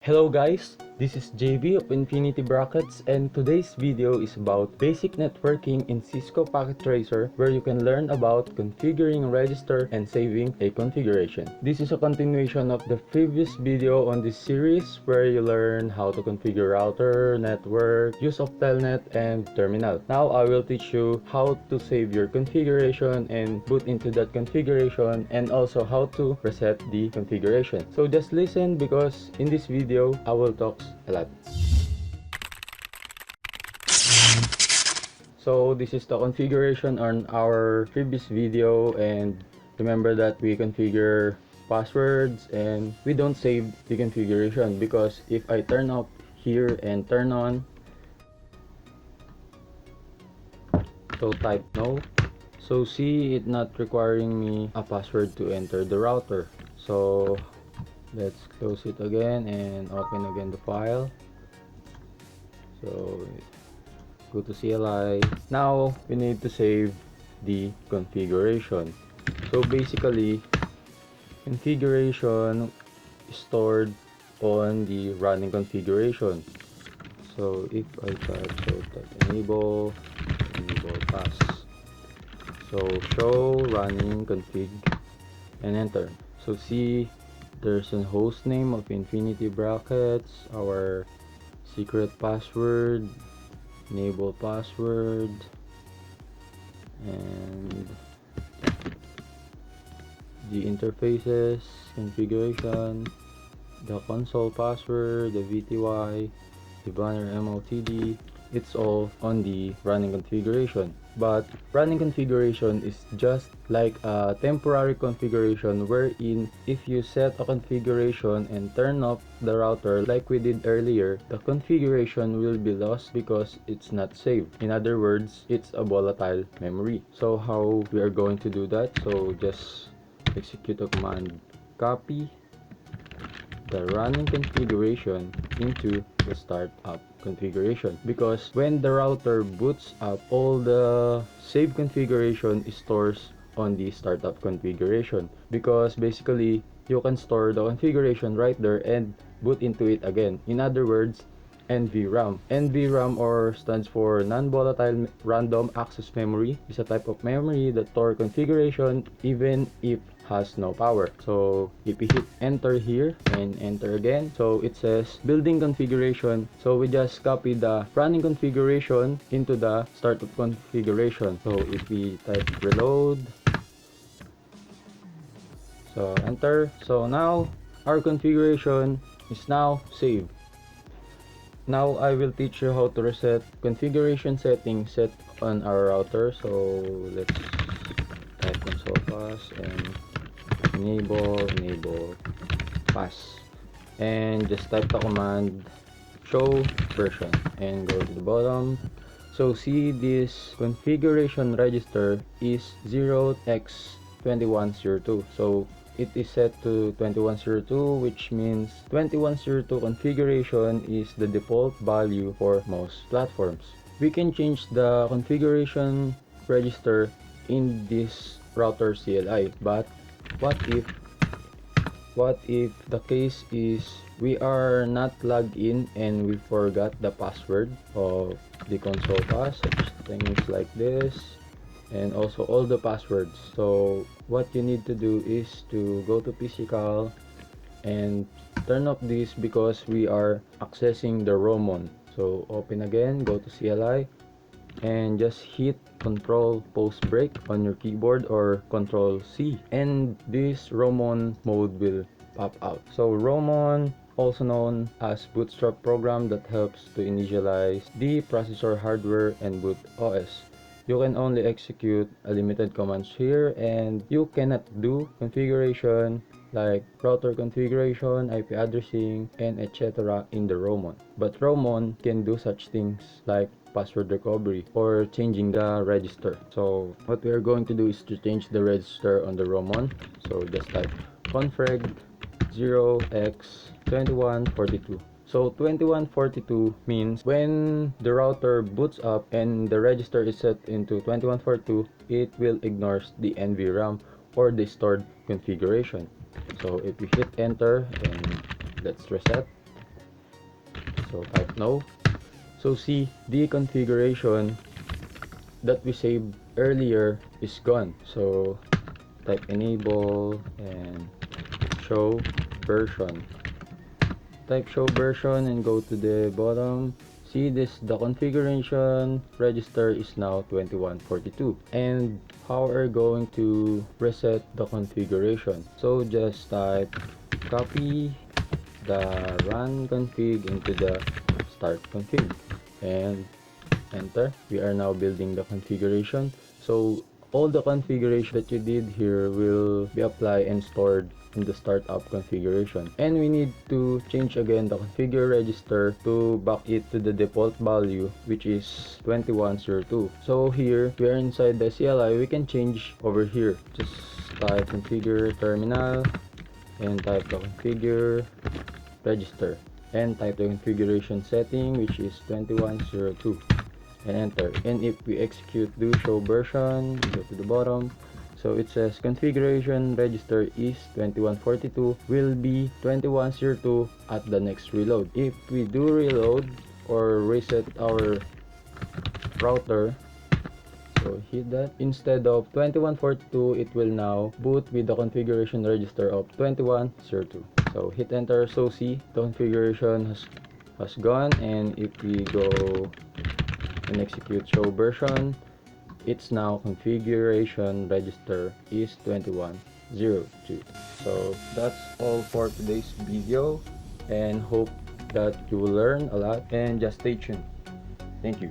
Hello guys, this is Jayvee of Infinity Brackets, and today's video is about basic networking in Cisco Packet Tracer, where you can learn about configuring a register and saving a configuration. This is a continuation of the previous video on this series where you learn how to configure router, network, use of telnet, and terminal. Now I will teach you how to save your configuration and boot into that configuration, and also how to reset the configuration. So just listen, because in this video I will talk a lot. So this is the configuration on our previous video, and remember that we configure passwords and we don't save the configuration, because if I turn off here and turn on, so type no, so see it not requiring me a password to enter the router. So let's close it again and open again the file. So go to CLI. Now we need to save the configuration. So basically, configuration is stored on the running configuration. So if I type enable pass, so show running config and enter. So see, there's a host name of Infinity Brackets, our secret password, enable password, and the interfaces, configuration, the console password, the VTY, the banner MOTD. It's all on the running configuration. But running configuration is just like a temporary configuration, wherein if you set a configuration and turn off the router like we did earlier, the configuration will be lost because it's not saved. In other words, it's a volatile memory. So how we are going to do that? So just execute a command, copy the running configuration into the startup configuration, because when the router boots up, all the saved configuration stores on the startup configuration, because basically you can store the configuration right there and boot into it again. In other words, NVRAM. NVRAM, or stands for non-volatile random access memory, is a type of memory that store configuration even if has no power. So if we hit enter here and enter again, so it says building configuration. So we just copy the running configuration into the startup configuration. So if we type reload, so enter, so now our configuration is now saved. Now I will teach you how to reset configuration settings set on our router. So let's type console pass and enable pass, and just type the command show version and go to the bottom. So see, this configuration register is 0x2102. So it is set to 2102, which means 2102 configuration is the default value for most platforms. We can change the configuration register in this router CLI, but what if the case is we are not logged in and we forgot the password of the console pass, such things like this, and also all the passwords. So what you need to do is to go to physical and turn off this, because we are accessing the ROM. So open again, go to CLI, and just hit Control Post Break on your keyboard, or Control C, and this ROM mode will pop out. So ROM, also known as bootstrap program, that helps to initialize the processor hardware and boot OS. You can only execute a limited commands here, and you cannot do configuration like router configuration, IP addressing, and etc. in the ROM. But ROM can do such things like password recovery or changing the register. So what we are going to do is to change the register on the ROM. So just type config 0x2142. So 2142 means when the router boots up and the register is set into 2142, it will ignore the NVRAM or the stored configuration. So if we hit enter and let's reset, So type no. So see, the configuration that we saved earlier is gone. So type enable and show version. Type show version and go to the bottom. See this, the configuration register is now 2142. And how are we going to reset the configuration? So just type copy the run config into the start config and enter. We are now building the configuration. So all the configuration that you did here will be applied and stored in the startup configuration, and we need to change again the configure register to back it to the default value, which is 2102. So here we are inside the CLI, we can change over here. Just type configure terminal and type the configure register and type the configuration setting, which is 2102, and enter. And if we execute do show version, go to the bottom. So it says configuration register is 2142, will be 2102 at the next reload. If we do reload or reset our router, so hit that, instead of 2142, it will now boot with the configuration register of 2102. So hit enter. So see, the configuration has gone, and if we go and execute show version, it's now configuration register is 2102. So that's all for today's video, and hope that you will learn a lot, and just stay tuned. Thank you.